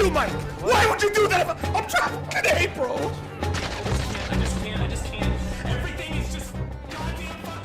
you, Mike! Why would you do that? I'm trying to get hate, bro! I just can't. Everything is just goddamn fun.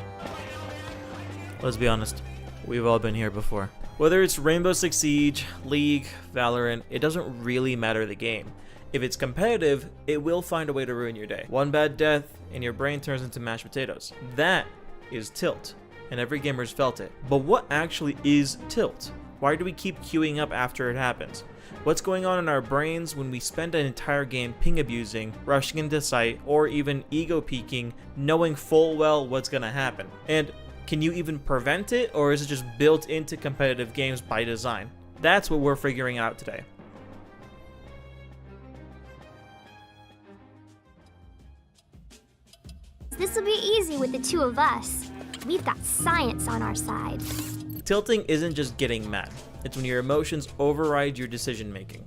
Let's be honest, we've all been here before. Whether it's Rainbow Six Siege, League, Valorant, it doesn't really matter the game. If it's competitive, it will find a way to ruin your day. One bad death, and your brain turns into mashed potatoes. That is tilt, and every gamer's felt it. But what actually is tilt? Why do we keep queuing up after it happens? What's going on in our brains when we spend an entire game ping abusing, rushing into sight, or even ego peeking, knowing full well what's gonna happen? And can you even prevent it, or is it just built into competitive games by design? That's what we're figuring out today. This will be easy with the two of us. We've got science on our side. Tilting isn't just getting mad. It's when your emotions override your decision making.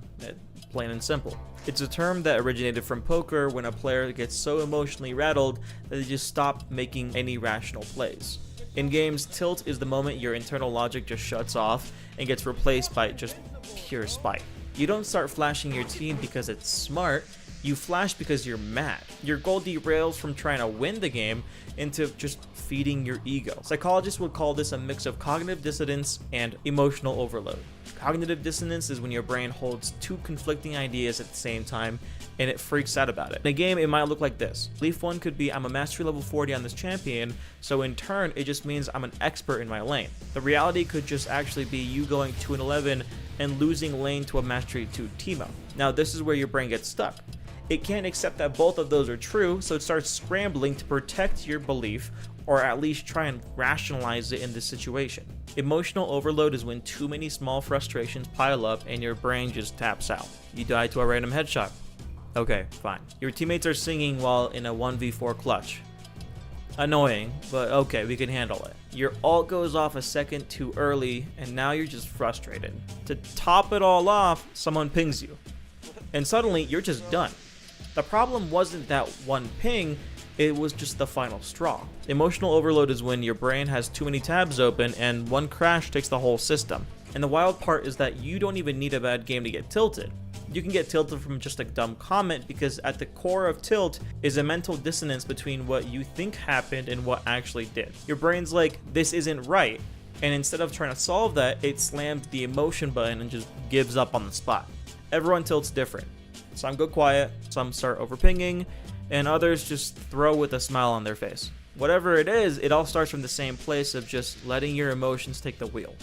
Plain and simple. It's a term that originated from poker when a player gets so emotionally rattled that they just stop making any rational plays. In games, tilt is the moment your internal logic just shuts off and gets replaced by just pure spite. You don't start flashing your team because it's smart, you flash because you're mad. Your goal derails from trying to win the game into just feeding your ego. Psychologists would call this a mix of cognitive dissonance and emotional overload. Cognitive dissonance is when your brain holds two conflicting ideas at the same time and it freaks out about it. In a game, it might look like this. Belief 1 could be, I'm a mastery level 40 on this champion, so in turn, it just means I'm an expert in my lane. The reality could just actually be you going 2-11 and losing lane to a mastery 2 Teemo. Now, this is where your brain gets stuck. It can't accept that both of those are true, so it starts scrambling to protect your belief, or at least try and rationalize it in this situation. Emotional overload is when too many small frustrations pile up and your brain just taps out. You die to a random headshot. Okay, fine. Your teammates are singing while in a 1v4 clutch. Annoying, but okay, we can handle it. Your ult goes off a second too early, and now you're just frustrated. To top it all off, someone pings you. And suddenly, you're just done. The problem wasn't that one ping, it was just the final straw. Emotional overload is when your brain has too many tabs open and one crash takes the whole system. And the wild part is that you don't even need a bad game to get tilted. You can get tilted from just a dumb comment because at the core of tilt is a mental dissonance between what you think happened and what actually did. Your brain's like, this isn't right. And instead of trying to solve that, it slams the emotion button and just gives up on the spot. Everyone tilts different. Some go quiet, some start overpinging, and others just throw with a smile on their face. Whatever it is, it all starts from the same place of just letting your emotions take the wheel.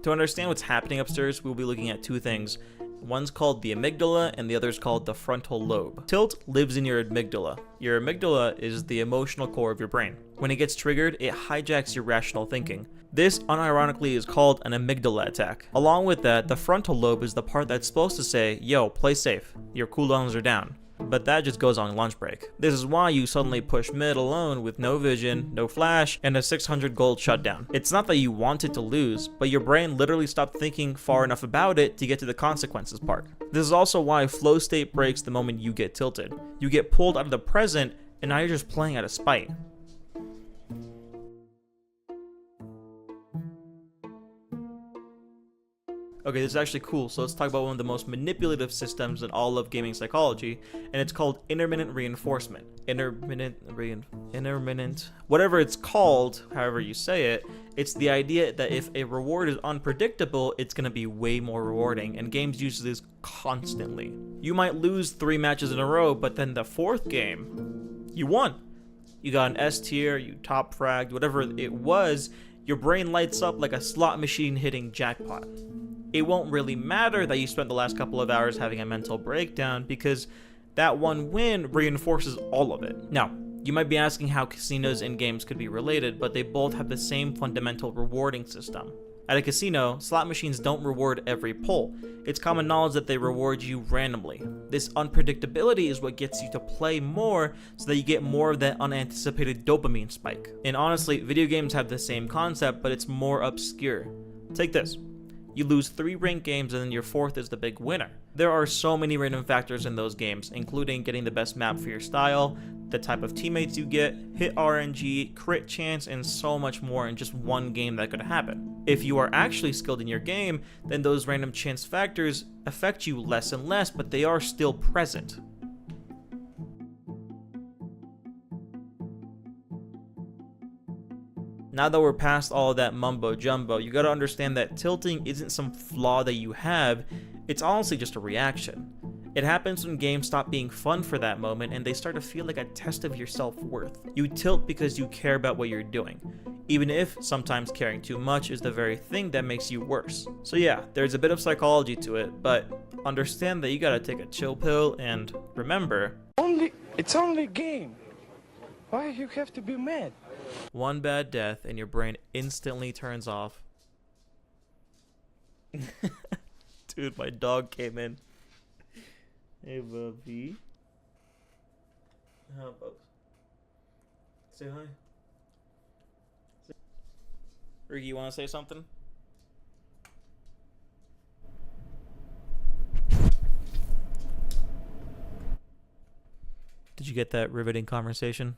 To understand what's happening upstairs, we'll be looking at two things. One's called the amygdala and the other's called the frontal lobe. Tilt lives in your amygdala. Your amygdala is the emotional core of your brain. When it gets triggered, it hijacks your rational thinking. This, unironically, is called an amygdala attack. Along with that, the frontal lobe is the part that's supposed to say, yo, play safe, your cooldowns are down. But that just goes on lunch break. This is why you suddenly push mid alone with no vision, no flash, and a 600 gold shutdown. It's not that you wanted to lose, but your brain literally stopped thinking far enough about it to get to the consequences part. This is also why flow state breaks the moment you get tilted. You get pulled out of the present, and now you're just playing out of spite. Okay, this is actually cool, so let's talk about one of the most manipulative systems in all of gaming psychology, and it's called intermittent reinforcement. Intermittent, whatever it's called, however you say it, it's the idea that if a reward is unpredictable, it's going to be way more rewarding, and games use this constantly. You might lose 3 matches in a row, but then the 4th game, you won. You got an S tier, you top fragged, whatever it was, your brain lights up like a slot machine hitting jackpot. It won't really matter that you spent the last couple of hours having a mental breakdown because that one win reinforces all of it. Now, you might be asking how casinos and games could be related, but they both have the same fundamental rewarding system. At a casino, slot machines don't reward every pull. It's common knowledge that they reward you randomly. This unpredictability is what gets you to play more so that you get more of that unanticipated dopamine spike. And honestly, video games have the same concept, but it's more obscure. Take this. You lose 3 ranked games and then your 4th is the big winner. There are so many random factors in those games, including getting the best map for your style, the type of teammates you get, hit RNG, crit chance, and so much more in just one game that could happen. If you are actually skilled in your game, then those random chance factors affect you less and less, but they are still present. Now that we're past all of that mumbo jumbo, you gotta understand that tilting isn't some flaw that you have, it's honestly just a reaction. It happens when games stop being fun for that moment and they start to feel like a test of your self-worth. You tilt because you care about what you're doing, even if sometimes caring too much is the very thing that makes you worse. So yeah, there's a bit of psychology to it, but understand that you gotta take a chill pill and remember, It's only a game. Why you have to be mad? one bad death and your brain instantly turns off. Dude, my dog came in. Hey, Bubby. How about? Say hi. Ricky, you want to say something? Did you get that riveting conversation?